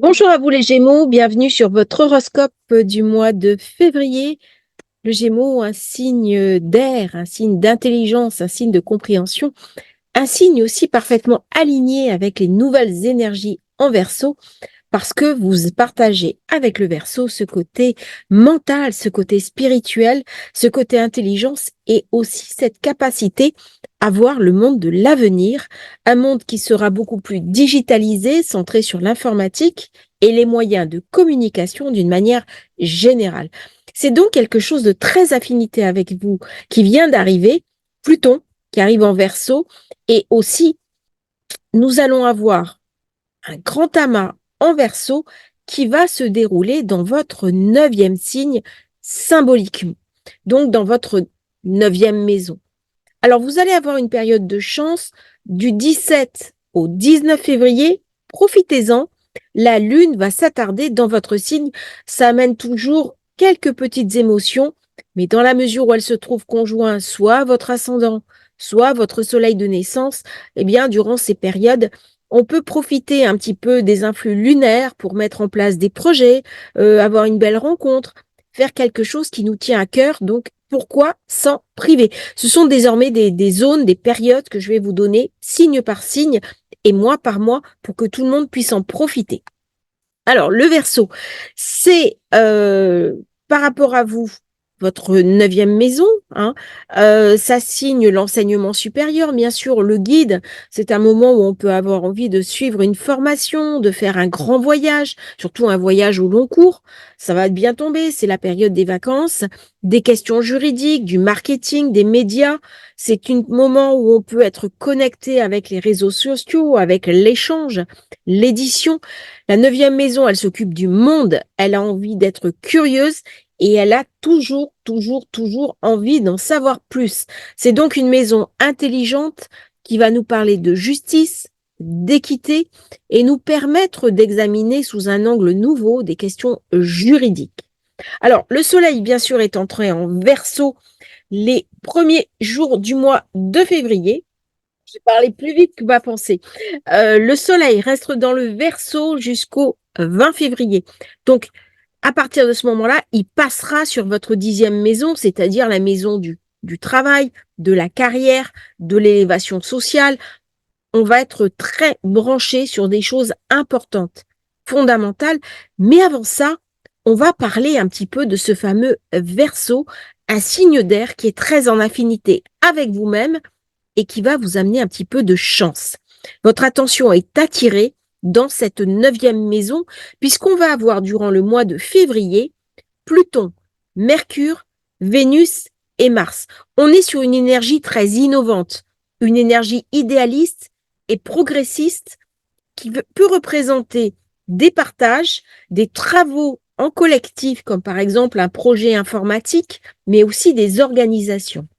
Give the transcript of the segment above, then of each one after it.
Bonjour à vous les Gémeaux, bienvenue sur votre horoscope du mois de février. Le Gémeaux, un signe d'air, un signe d'intelligence, un signe de compréhension, un signe aussi parfaitement aligné avec les nouvelles énergies en Verseau, parce que vous partagez avec le Verseau ce côté mental, ce côté spirituel, ce côté intelligence et aussi cette capacité à voir le monde de l'avenir, un monde qui sera beaucoup plus digitalisé, centré sur l'informatique et les moyens de communication d'une manière générale. C'est donc quelque chose de très affinité avec vous qui vient d'arriver, Pluton qui arrive en Verseau, et aussi nous allons avoir un grand amas en Verseau qui va se dérouler dans votre neuvième signe symboliquement, donc dans votre neuvième maison. Alors, vous allez avoir une période de chance du 17 au 19 février. Profitez-en. La Lune va s'attarder dans votre signe. Ça amène toujours quelques petites émotions, mais dans la mesure où elle se trouve conjoint soit à votre ascendant, soit à votre soleil de naissance, eh bien, durant ces périodes, on peut profiter un petit peu des influx lunaires pour mettre en place des projets, avoir une belle rencontre, faire quelque chose qui nous tient à cœur. Donc, pourquoi s'en priver? Ce sont désormais des zones, des périodes que je vais vous donner signe par signe et mois par mois pour que tout le monde puisse en profiter. Alors, le Verseau, c'est par rapport à vous, votre neuvième maison, hein, ça signe l'enseignement supérieur, bien sûr, le guide. C'est un moment où on peut avoir envie de suivre une formation, de faire un grand voyage, surtout un voyage au long cours. Ça va bien tomber, c'est la période des vacances, des questions juridiques, du marketing, des médias. C'est un moment où on peut être connecté avec les réseaux sociaux, avec l'échange, l'édition. La neuvième maison, elle s'occupe du monde, elle a envie d'être curieuse et elle a toujours envie d'en savoir plus. C'est donc une maison intelligente qui va nous parler de justice, d'équité et nous permettre d'examiner sous un angle nouveau des questions juridiques. Alors, le soleil, bien sûr, est entré en Verseau les premiers jours du mois de février. J'ai parlé plus vite que ma pensée. Le soleil reste dans le Verseau jusqu'au 20 février. Donc, à partir de ce moment-là, il passera sur votre 10e maison, c'est-à-dire la maison du travail, de la carrière, de l'élévation sociale. On va être très branché sur des choses importantes, fondamentales. Mais avant ça, on va parler un petit peu de ce fameux Verseau, un signe d'air qui est très en affinité avec vous-même et qui va vous amener un petit peu de chance. Votre attention est attirée dans cette neuvième maison, puisqu'on va avoir durant le mois de février Pluton, Mercure, Vénus et Mars. On est sur une énergie très innovante, une énergie idéaliste et progressiste qui peut représenter des partages, des travaux en collectif, comme par exemple un projet informatique, mais aussi des organisations.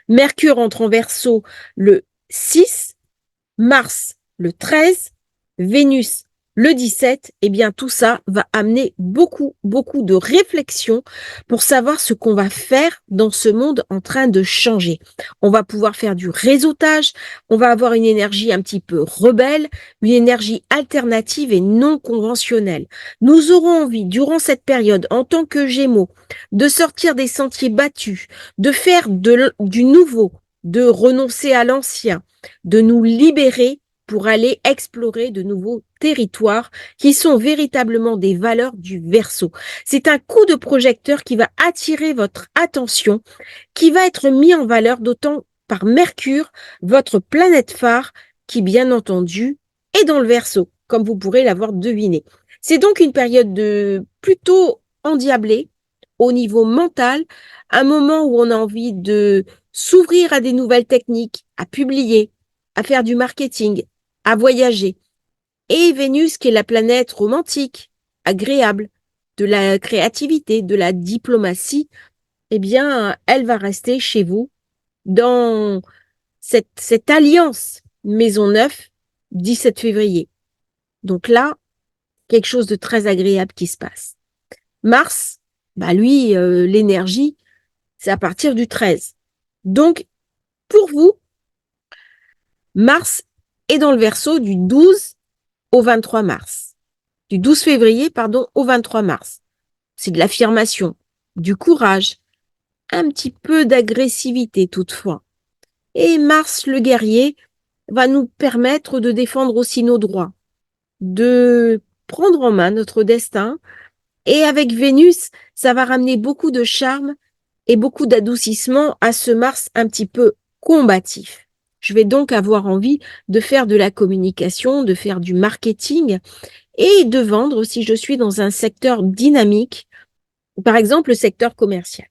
Mercure entre en Verseau le 6, Mars le 13, Vénus le 17, eh bien tout ça va amener beaucoup de réflexion pour savoir ce qu'on va faire dans ce monde en train de changer. On va pouvoir faire du réseautage, on va avoir une énergie un petit peu rebelle, une énergie alternative et non conventionnelle. Nous aurons envie, durant cette période, en tant que Gémeaux, de sortir des sentiers battus, de faire du nouveau, de renoncer à l'ancien, de nous libérer pour aller explorer de nouveaux territoires qui sont véritablement des valeurs du Verseau. C'est un coup de projecteur qui va attirer votre attention, qui va être mis en valeur d'autant par Mercure, votre planète phare, qui bien entendu est dans le Verseau, comme vous pourrez l'avoir deviné. C'est donc une période de plutôt endiablée au niveau mental, un moment où on a envie de s'ouvrir à des nouvelles techniques, à publier, à faire du marketing, à voyager. Et Vénus, qui est la planète romantique, agréable, de la créativité, de la diplomatie, eh bien, elle va rester chez vous dans cette alliance Maison 9, 17 février. Donc là, quelque chose de très agréable qui se passe. Mars, bah lui, l'énergie, c'est à partir du 13. Donc, pour vous, Mars est dans le Verseau du 12 au 23 mars. du 12 février, pardon, au 23 mars. C'est de l'affirmation, du courage, un petit peu d'agressivité toutefois. Et Mars, le guerrier, va nous permettre de défendre aussi nos droits, de prendre en main notre destin. Et avec Vénus, ça va ramener beaucoup de charme et beaucoup d'adoucissement à ce Mars un petit peu combatif. Je vais donc avoir envie de faire de la communication, de faire du marketing et de vendre si je suis dans un secteur dynamique, par exemple le secteur commercial.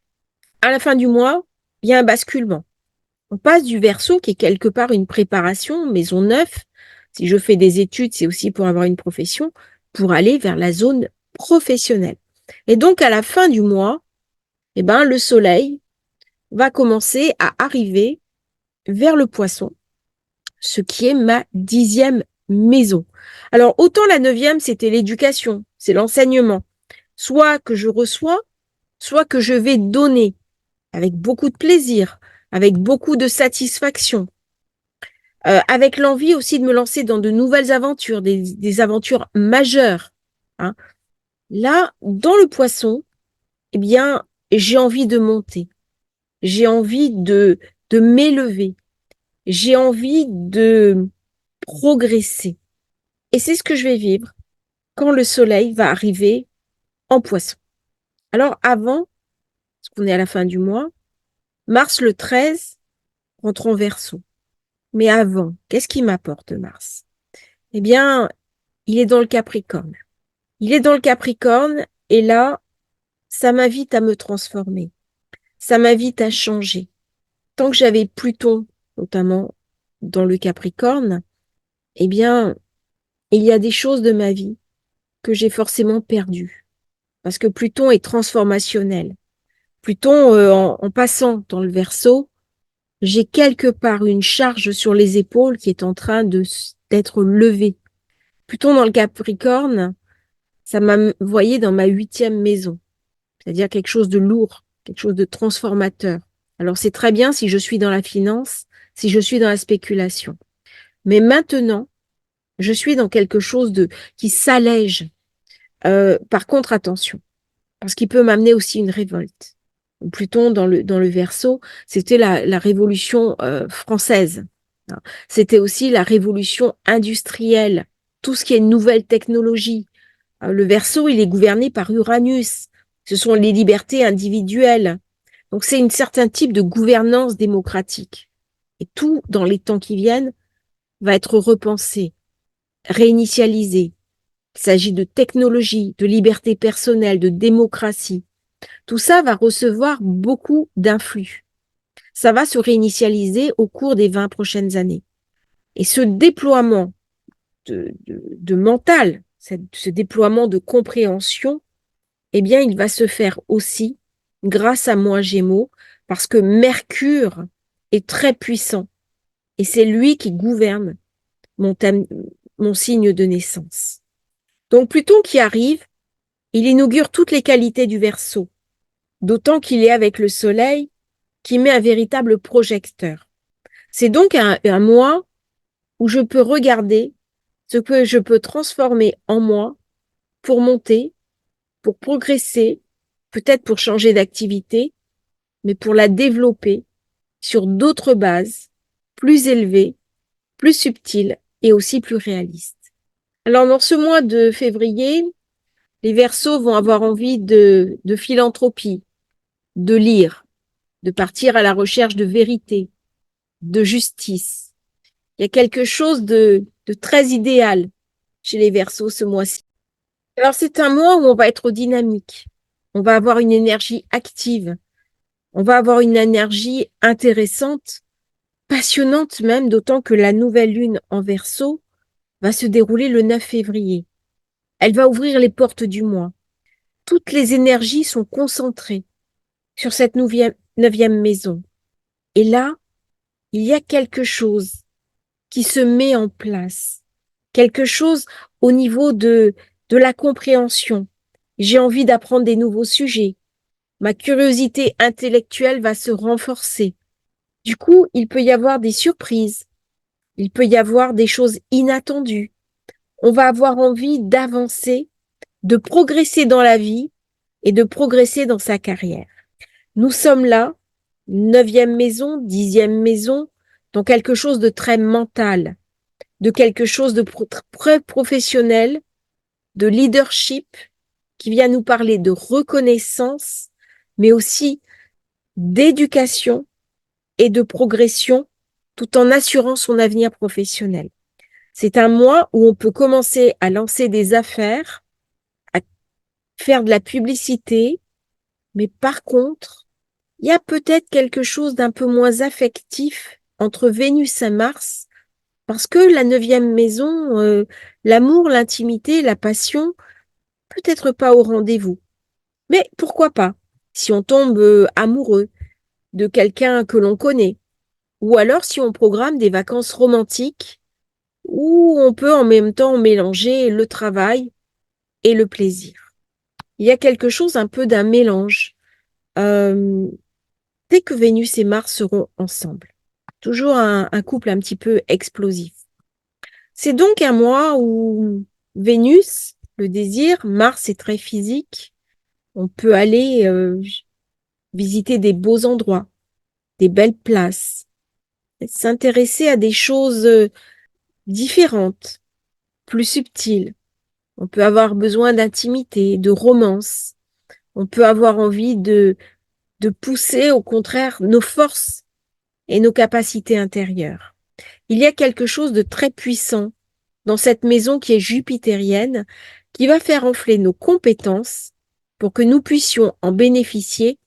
À la fin du mois, il y a un basculement. On passe du Verseau, qui est quelque part une préparation, maison neuve. Si je fais des études, c'est aussi pour avoir une profession, pour aller vers la zone professionnelle. Et donc, à la fin du mois, eh ben, le soleil va commencer à arriver vers le Poisson, ce qui est ma 10e maison. Alors, autant la 9e, c'était l'éducation, c'est l'enseignement. Soit que je reçois, soit que je vais donner avec beaucoup de plaisir, avec beaucoup de satisfaction, avec l'envie aussi de me lancer dans de nouvelles aventures, des aventures majeures. Hein. Là, dans le Poisson, eh bien, j'ai envie de monter, j'ai envie de m'élever, j'ai envie de progresser. Et c'est ce que je vais vivre quand le soleil va arriver en Poisson. Alors avant, parce qu'on est à la fin du mois, Mars le 13 rentre en Verseau. Mais avant, qu'est-ce qui m'apporte Mars? Eh bien, il est dans le Capricorne. Il est dans le Capricorne et là, ça m'invite à me transformer. Ça m'invite à changer. Tant que j'avais Pluton, notamment dans le Capricorne, eh bien, il y a des choses de ma vie que j'ai forcément perdues. Parce que Pluton est transformationnel. Pluton, en passant dans le Verseau, j'ai quelque part une charge sur les épaules qui est en train d'être levée. Pluton dans le Capricorne, ça m'a envoyé dans ma 8e maison, c'est-à-dire quelque chose de lourd, quelque chose de transformateur. Alors c'est très bien si je suis dans la finance, si je suis dans la spéculation. Mais maintenant, je suis dans quelque chose qui s'allège. Par contre, attention, parce qu'il peut m'amener aussi une révolte. Pluton dans le Verseau, c'était la révolution française. C'était aussi la révolution industrielle, tout ce qui est nouvelle technologie. Le Verseau, il est gouverné par Uranus. Ce sont les libertés individuelles. Donc c'est un certain type de gouvernance démocratique. Et tout, dans les temps qui viennent, va être repensé, réinitialisé. Il s'agit de technologie, de liberté personnelle, de démocratie. Tout ça va recevoir beaucoup d'influx. Ça va se réinitialiser au cours des 20 prochaines années. Et ce déploiement de mental, ce déploiement de compréhension, eh bien, il va se faire aussi grâce à moi Gémeaux, parce que Mercure est très puissant et c'est lui qui gouverne mon signe de naissance. Donc Pluton qui arrive, il inaugure toutes les qualités du Verseau, d'autant qu'il est avec le Soleil qui met un véritable projecteur. C'est donc un mois où je peux regarder ce que je peux transformer en moi pour monter, pour progresser, peut-être pour changer d'activité, mais pour la développer sur d'autres bases, plus élevées, plus subtiles et aussi plus réalistes. Alors, dans ce mois de février, les Verseaux vont avoir envie de philanthropie, de lire, de partir à la recherche de vérité, de justice. Il y a quelque chose de très idéal chez les Verseaux ce mois-ci. Alors, c'est un mois où on va être dynamique. On va avoir une énergie active. On va avoir une énergie intéressante, passionnante même, d'autant que la nouvelle lune en Verseau va se dérouler le 9 février. Elle va ouvrir les portes du mois. Toutes les énergies sont concentrées sur cette 9e maison. Et là, il y a quelque chose qui se met en place. Quelque chose au niveau de la compréhension. J'ai envie d'apprendre des nouveaux sujets. Ma curiosité intellectuelle va se renforcer. Du coup, il peut y avoir des surprises. Il peut y avoir des choses inattendues. on va avoir envie d'avancer, de progresser dans la vie et de progresser dans sa carrière. Nous sommes là, 9e maison, 10e maison, dans quelque chose de très mental, de quelque chose de très professionnel, de leadership, qui vient nous parler de reconnaissance, mais aussi d'éducation et de progression, tout en assurant son avenir professionnel. C'est un mois où on peut commencer à lancer des affaires, à faire de la publicité, mais par contre, il y a peut-être quelque chose d'un peu moins affectif entre Vénus et Mars, parce que la 9e maison, l'amour, l'intimité, la passion, peut-être pas au rendez-vous. Mais pourquoi pas, si on tombe amoureux de quelqu'un que l'on connaît, ou alors si on programme des vacances romantiques où on peut en même temps mélanger le travail et le plaisir. Il y a quelque chose un peu d'un mélange dès que Vénus et Mars seront ensemble. Toujours un couple un petit peu explosif. C'est donc un mois où Vénus, le désir, Mars est très physique. On peut aller visiter des beaux endroits, des belles places, s'intéresser à des choses différentes, plus subtiles. On peut avoir besoin d'intimité, de romance. On peut avoir envie de pousser, au contraire, nos forces et nos capacités intérieures. Il y a quelque chose de très puissant dans cette maison qui est jupitérienne, qui va faire enfler nos compétences pour que nous puissions en bénéficier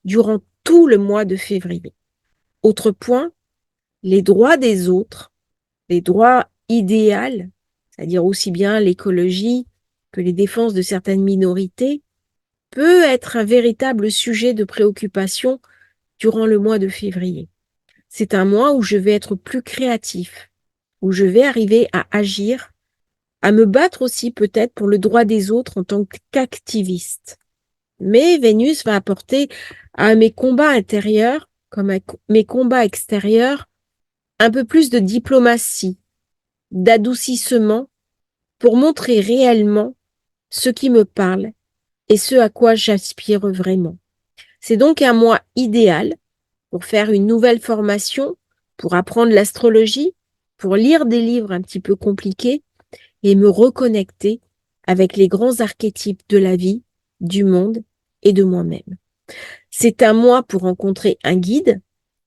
durant tout le mois de février. Autre point, les droits des autres, les droits idéaux, c'est-à-dire aussi bien l'écologie que les défenses de certaines minorités, peut être un véritable sujet de préoccupation durant le mois de février. C'est un mois où je vais être plus créatif, où je vais arriver à agir, à me battre aussi peut-être pour le droit des autres en tant qu'activiste. Mais Vénus va apporter à mes combats intérieurs, comme à mes combats extérieurs, un peu plus de diplomatie, d'adoucissement pour montrer réellement ce qui me parle et ce à quoi j'aspire vraiment. C'est donc un mois idéal pour faire une nouvelle formation, pour apprendre l'astrologie, pour lire des livres un petit peu compliqués et me reconnecter avec les grands archétypes de la vie, du monde et de moi-même. C'est un mois pour rencontrer un guide,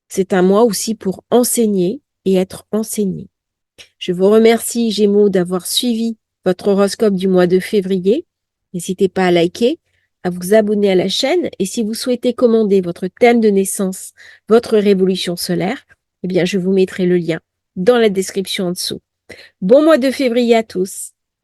c'est un mois aussi pour enseigner et être enseigné. Je vous remercie, Gémeaux, d'avoir suivi votre horoscope du mois de février. N'hésitez pas à liker, à vous abonner à la chaîne et si vous souhaitez commander votre thème de naissance, votre révolution solaire, eh bien, je vous mettrai le lien dans la description en dessous. Bon mois de février à tous!